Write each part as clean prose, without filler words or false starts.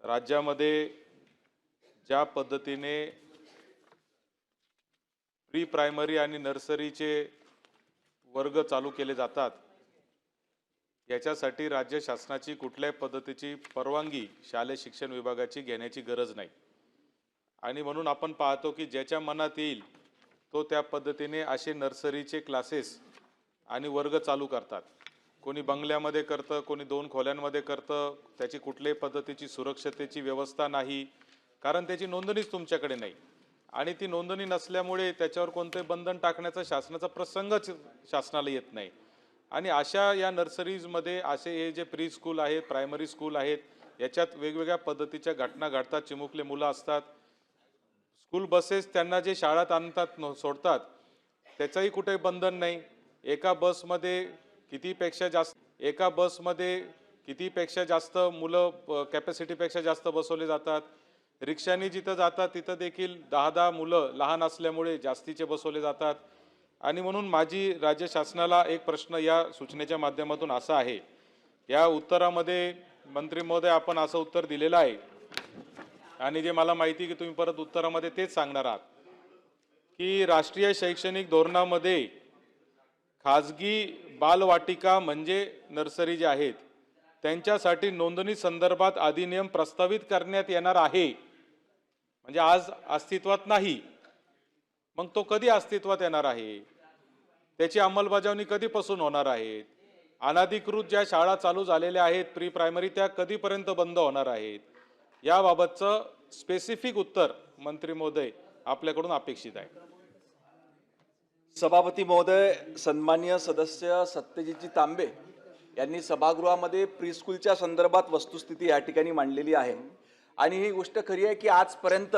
राज्यामध्ये ज्या पद्धतीने प्री प्रायमरी आणि नर्सरीचे वर्ग चालू केले जातात, याच्यासाठी राज्य शासनाची कुठल्याही पद्धतीची परवानगी शालेय शिक्षण विभागाची घेण्याची गरज नाही। आणि म्हणून आपण पाहतो की ज्याच्या मनात येईल तो त्या पद्धतीने असे नर्सरीचे क्लासेस आणि वर्ग चालू करतात। कोणी बंगल्यामध्ये करतं, कोणी 2 खोल्यांमध्ये करतं, त्याची कुठल्याही पद्धतीची सुरक्षतेची व्यवस्था नाही, कारण त्याची नोंदणीच तुमच्याकडे नाही। आणि ती नोंदणी नसल्यामुळे त्याच्यावर कोणते बंधन टाकण्याचा शासनाचा प्रसंगच शासनाला येत नाही। आणि अशा या नर्सरीजमध्ये असे हे जे प्री स्कूल आहेत, प्रायमरी स्कूल आहेत, याच्यात वेगवेगळ्या पद्धतीच्या घटना घडतात। चिमुकले मुलं असतात, स्कूल बसेस त्यांना जे शाळेत आणतात सोडतात त्याचाही कुठे बंधन नाही। एका बसमध्ये कितीपेक्षा जास्त मुलं कॅपॅसिटीपेक्षा जास्त बसवले जातात। रिक्षाने जिथं जातात तिथं देखील 10-10 मुलं लहान असल्यामुळे जास्तीचे बसवले जातात। आणि म्हणून माझी राज्य शासनाला एक प्रश्न या सूचनेच्या माध्यमातून असा आहे, या उत्तरामध्ये मंत्री महोदय आपण असं उत्तर दिलेलं आहे आणि जे मला माहिती की तुम्ही परत उत्तरामध्ये तेच सांगणार आहात की राष्ट्रीय शैक्षणिक धोरणामध्ये खाजगी बालवाटिका म्हणजे नर्सरी जे आहेत त्यांच्यासाठी नोंदणी संदर्भात अधिनियम प्रस्तावित करण्यात येणार आहे। म्हणजे आज अस्तित्वात नाही, मग तो कधी अस्तित्वात येणार आहे, त्याची अंमलबजावणी कधीपासून होणार आहे, अनधिकृत ज्या शाळा चालू झालेल्या आहेत प्री प्रायमरी त्या कधीपर्यंत बंद होणार आहेत, याबाबतचं स्पेसिफिक उत्तर मंत्री महोदय आपल्याकडून अपेक्षित आहे। सभापती महोदय, सन्माननीय सदस्य सत्यजितजी तांबे यांनी सभागृहामध्ये प्रीस्कूलच्या संदर्भात वस्तुस्थिती या ठिकाणी मांडलेली आहे। आणि ही गोष्ट खरी आहे की आजपर्यंत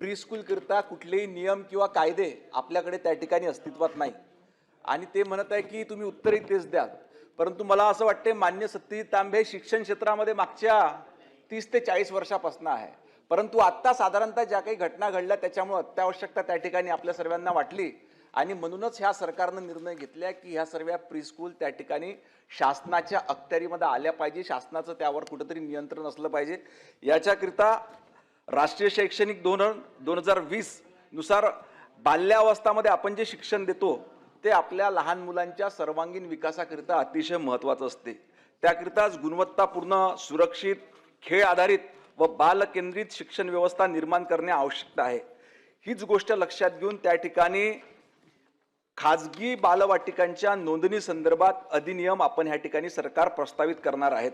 प्रीस्कूलकरता कुठलेही नियम किंवा कायदे आपल्याकडे त्या ठिकाणी अस्तित्वात नाही। आणि ते म्हणत आहे की तुम्ही उत्तरही तेच द्याल, परंतु मला असं वाटते मान्य सत्यजित तांबे शिक्षण क्षेत्रामध्ये मागच्या 30 ते 40 वर्षापासून आहे, परंतु आत्ता साधारणतः ज्या काही घटना घडल्या त्याच्यामुळे अत्यावश्यकता त्या ठिकाणी आपल्या सर्वांना वाटली आणि म्हणूनच ह्या सरकारनं निर्णय घेतला की ह्या सर्व प्रीस्कूल त्या ठिकाणी शासनाच्या अखत्यारीमध्ये आल्या पाहिजे, शासनाचं त्यावर कुठेतरी नियंत्रण असलं पाहिजे। याच्याकरिता राष्ट्रीय शैक्षणिक धोरण 2020 नुसार बाल्यावस्थामध्ये आपण जे शिक्षण देतो ते आपल्या लहान मुलांच्या सर्वांगीण विकासाकरिता अतिशय महत्त्वाचं असते। त्याकरिताच गुणवत्तापूर्ण, सुरक्षित, खेळ आधारित व बाल केंद्रित शिक्षण व्यवस्था निर्माण करणे आवश्यक आहे। हीच गोष्ट लक्षात घेऊन त्या ठिकाणी खाजगी बालवाटिकांच्या नोंदणी संदर्भात अधिनियम आपण ह्या ठिकाणी सरकार प्रस्तावित करणार आहेत।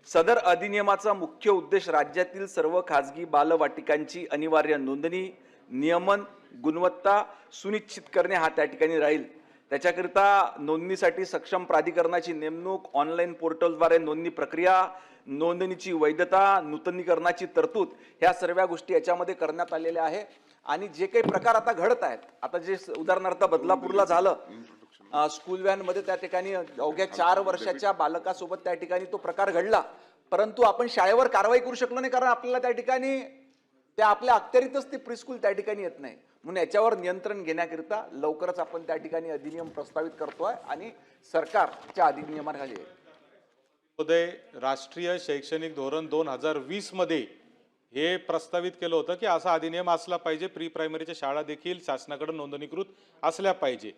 सदर अधिनियमाचा मुख्य उद्देश राज्यातील सर्व खाजगी बालवाटिकांची अनिवार्य नोंदणी, नियमन, गुणवत्ता सुनिश्चित करणे हा त्या ठिकाणी राहील। त्याच्याकरिता नोंदणीसाठी सक्षम प्राधिकरणाची नेमणूक, ऑनलाईन पोर्टलद्वारे नोंदणी प्रक्रिया, नोंदणीची वैधता, नूतनीकरणाची तरतूद ह्या सर्व गोष्टी याच्यामध्ये करण्यात आलेल्या आहे। आणि जे काही प्रकार आता घडत आहेत, आता जे उदाहरणार्थ बदलापूरला झालं, स्कूल व्हॅन मध्ये त्या ठिकाणी अवघ्या 4 वर्षाच्या बालकासोबत त्या ठिकाणी तो प्रकार घडला, परंतु आपण शाळेवर कारवाई करू शकलो नाही, कारण आपल्याला त्या ठिकाणी त्या आपल्या अखत्यारीतच ते प्रीस्कूल त्या ठिकाणी येत नाही। म्हणून याच्यावर नियंत्रण घेण्याकरिता लवकरच आपण त्या ठिकाणी अधिनियम प्रस्तावित करतोय आणि सरकारच्या अधिनियमाखाली महोदय, राष्ट्रीय शैक्षणिक धोरण 2020 मध्ये हे प्रस्तावित केलं होतं की असा अधिनियम असला पाहिजे, प्री प्रायमरीच्या शाळा देखील शासनाकडे नोंदणीकृत असल्या पाहिजे।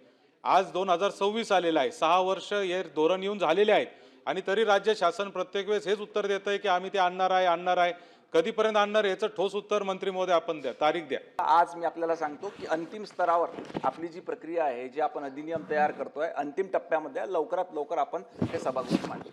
आज 2026 आलेला आहे, 6 वर्ष हे धोरण येऊन झालेले आहेत आणि तरी राज्य शासन प्रत्येक वेळेस हेच उत्तर देत आहे की आम्ही ते आणणार आहे। कधीपर्यंत आणणार याचं ठोस उत्तर मंत्री महोदय आपण द्या, तारीख द्या। आज मी आपल्याला सांगतो की अंतिम स्तरावर आपली जी प्रक्रिया आहे, जे आपण अधिनियम तयार करतोय, अंतिम टप्प्यामध्ये लवकरात लवकर आपण हे सभागृहात मांडू।